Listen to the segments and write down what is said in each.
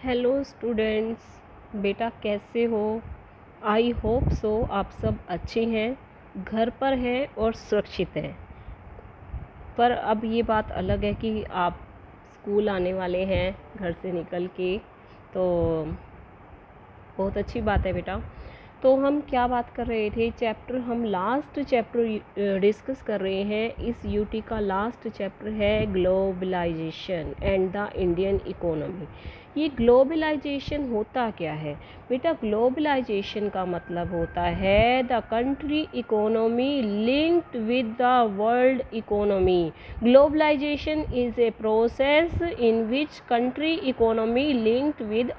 Hello students, बेटा कैसे हो। आई होप सो आप सब अच्छे हैं, घर पर हैं और सुरक्षित हैं। पर अब ये बात अलग है कि आप स्कूल आने वाले हैं घर से निकल के, तो बहुत अच्छी बात है बेटा। तो हम क्या बात कर रहे थे, हम लास्ट चैप्टर डिस्कस कर रहे हैं। इस यूटी का लास्ट चैप्टर है globalisation and the Indian economy. ये ग्लोबलाइजेशन होता क्या है बेटा? ग्लोबलाइजेशन का मतलब होता है the country economy linked with the world economy. Globalisation is a process in which country economy linked with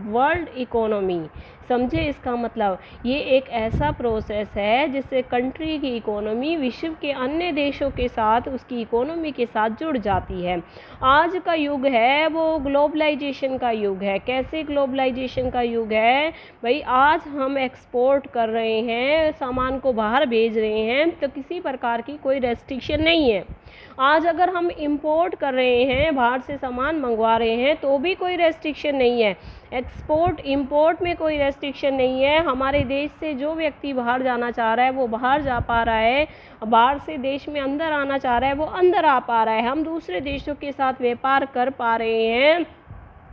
world economy. समझे इसका मतलब? ये एक ऐसा प्रोसेस है जिससे कंट्री की इकोनॉमी विश्व के अन्य देशों के साथ, उसकी इकोनॉमी के साथ जुड़ जाती है। आज का युग है वो ग्लोबलाइजेशन का युग है। कैसे ग्लोबलाइजेशन का युग है भाई? आज हम एक्सपोर्ट कर रहे हैं, सामान को बाहर भेज रहे हैं, तो किसी प्रकार की कोई रेस्ट्रिक्शन नहीं है। आज अगर हम इंपोर्ट कर रहे हैं, बाहर से सामान मंगवा रहे हैं, तो भी कोई रेस्ट्रिक्शन नहीं है। एक्सपोर्ट इंपोर्ट में कोई रेस्ट्रिक्शन नहीं है। हमारे देश से जो व्यक्ति बाहर जाना चाह रहा है वो बाहर जा पा रहा है, बाहर से देश में अंदर आना चाह रहा है वो अंदर आ पा रहा है। हम दूसरे देशों के साथ व्यापार कर पा रहे हैं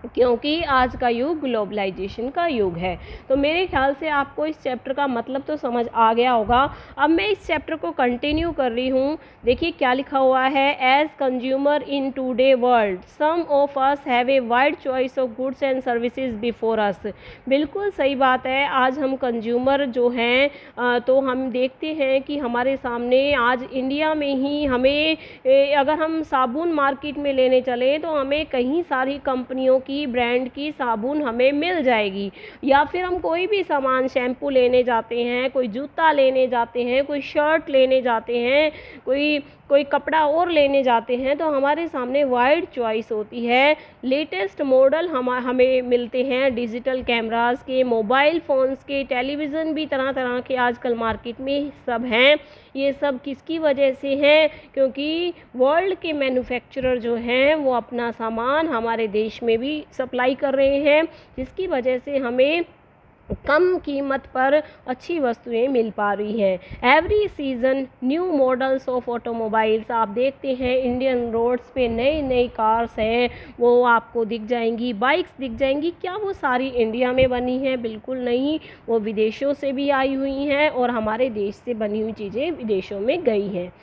क्योंकि आज का युग ग्लोबलाइजेशन का युग है। तो मेरे ख्याल से आपको इस चैप्टर का मतलब तो समझ आ गया होगा। अब मैं इस चैप्टर को कंटिन्यू कर रही हूँ। देखिए क्या लिखा हुआ है। As consumer in today world some of us have a wide choice of goods and services before us. बिल्कुल सही बात है। आज हम कंज्यूमर जो हैं, तो हम देखते हैं कि हमारे सामने आज इंडिया में ही हमें अगर हम साबुन मार्केट में लेने चले तो हमें कई सारी कंपनियों की ब्रांड की साबुन हमें मिल जाएगी। या फिर हम कोई भी सामान, शैम्पू लेने जाते हैं, कोई जूता लेने जाते हैं, कोई शर्ट लेने जाते हैं, कोई कपड़ा और लेने जाते हैं, तो हमारे सामने वाइड चॉइस होती है। लेटेस्ट मॉडल हमें मिलते हैं, डिजिटल कैमरास के, मोबाइल फ़ोन्स के, टेलीविज़न भी तरह तरह के आजकल मार्केट में सब हैं। ये सब किसकी वजह से है? क्योंकि वर्ल्ड के मैन्युफैक्चरर जो हैं वो अपना सामान हमारे देश में भी सप्लाई कर रहे हैं, जिसकी वजह से हमें कम कीमत पर अच्छी वस्तुएं मिल पा रही हैं। Every season new models of automobiles, आप देखते हैं इंडियन रोड्स पे नई नई कार्स हैं, वो आपको दिख जाएंगी, बाइक्स दिख जाएंगी। क्या वो सारी इंडिया में बनी हैं? बिल्कुल नहीं, वो विदेशों से भी आई हुई हैं और हमारे देश से बनी हुई चीज़ें विदेशों में गई हैं।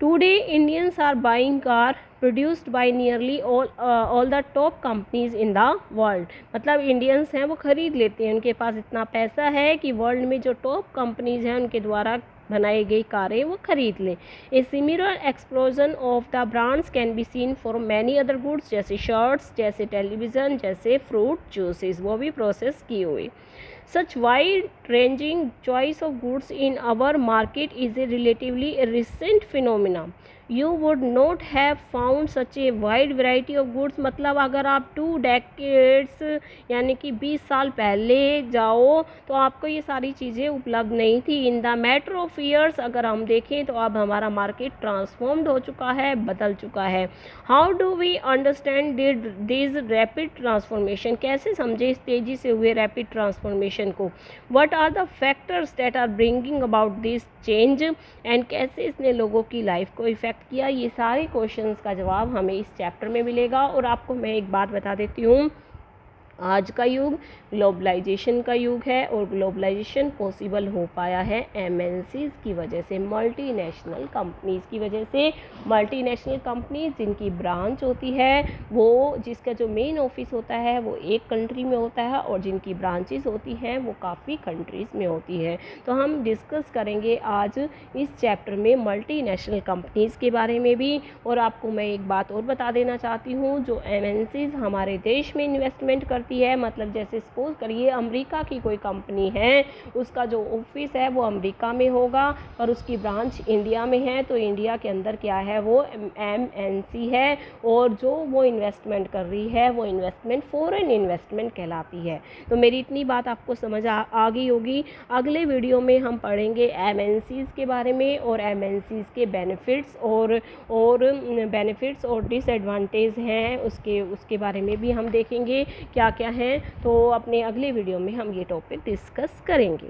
Today, Indians are buying car produced by nearly all the top companies in the world। मतलब इंडियंस हैं वो ख़रीद लेते हैं, उनके पास इतना पैसा है कि वर्ल्ड में जो टॉप कंपनीज हैं उनके द्वारा बनाई गई कारें वो खरीद लें। A similar explosion of the brands can be seen for many other goods, जैसे शर्ट्स, जैसे टेलीविज़न, जैसे फ्रूट जूसेस, वो भी प्रोसेस किए हुए। Such wide-ranging choice of goods in our market is a relatively recent phenomenon. You would not have found such a wide variety of goods। मतलब अगर आप 2 decades यानी कि 20 साल पहले जाओ तो आपको ये सारी चीज़ें उपलब्ध नहीं थी। In the matter of years अगर हम देखें तो अब हमारा मार्केट ट्रांसफॉर्म्ड हो चुका है, बदल चुका है। How do we understand this rapid transformation? कैसे समझे इस तेज़ी से हुए रैपिड ट्रांसफॉर्मेशन को? What are the factors that are bringing about this change and कैसे इसने लोगों की लाइफ को इफ़ेक्ट किया? ये सारे क्वेश्चंस का जवाब हमें इस चैप्टर में मिलेगा। और आपको मैं एक बात बता देती हूँ, आज का युग ग्लोबलाइजेशन का युग है और ग्लोबलाइजेशन पॉसिबल हो पाया है एमएनसीज़ की वजह से, मल्टीनेशनल कंपनीज़ की वजह से। मल्टीनेशनल कंपनीज जिनकी ब्रांच होती है, वो जिसका जो मेन ऑफिस होता है वो एक कंट्री में होता है और जिनकी ब्रांचेस होती हैं वो काफ़ी कंट्रीज़ में होती है। तो हम डिस्कस करेंगे आज इस चैप्टर में मल्टीनेशनल कंपनीज़ के बारे में भी। और आपको मैं एक बात और बता देना चाहती हूँ, जो एमएनसीज़ हमारे देश में इन्वेस्टमेंट करती है, मतलब जैसे सपोज करिए अमेरिका की कोई कंपनी है, उसका जो ऑफिस है वो अमेरिका में होगा और उसकी ब्रांच इंडिया में है, तो इंडिया के अंदर क्या है वो एमएनसी है। और जो वो इन्वेस्टमेंट कर रही है वो इन्वेस्टमेंट फॉरेन इन्वेस्टमेंट कहलाती है। तो मेरी इतनी बात आपको समझ आ गई होगी। अगले वीडियो में हम पढ़ेंगे एमएनसीज़ के बारे में और एमएनसीज़ के बेनिफिट्स और डिसएडवांटेज हैं उसके बारे में भी हम देखेंगे। क्या क्या हैं, तो अपने अगले वीडियो में हम ये टॉपिक डिस्कस करेंगे।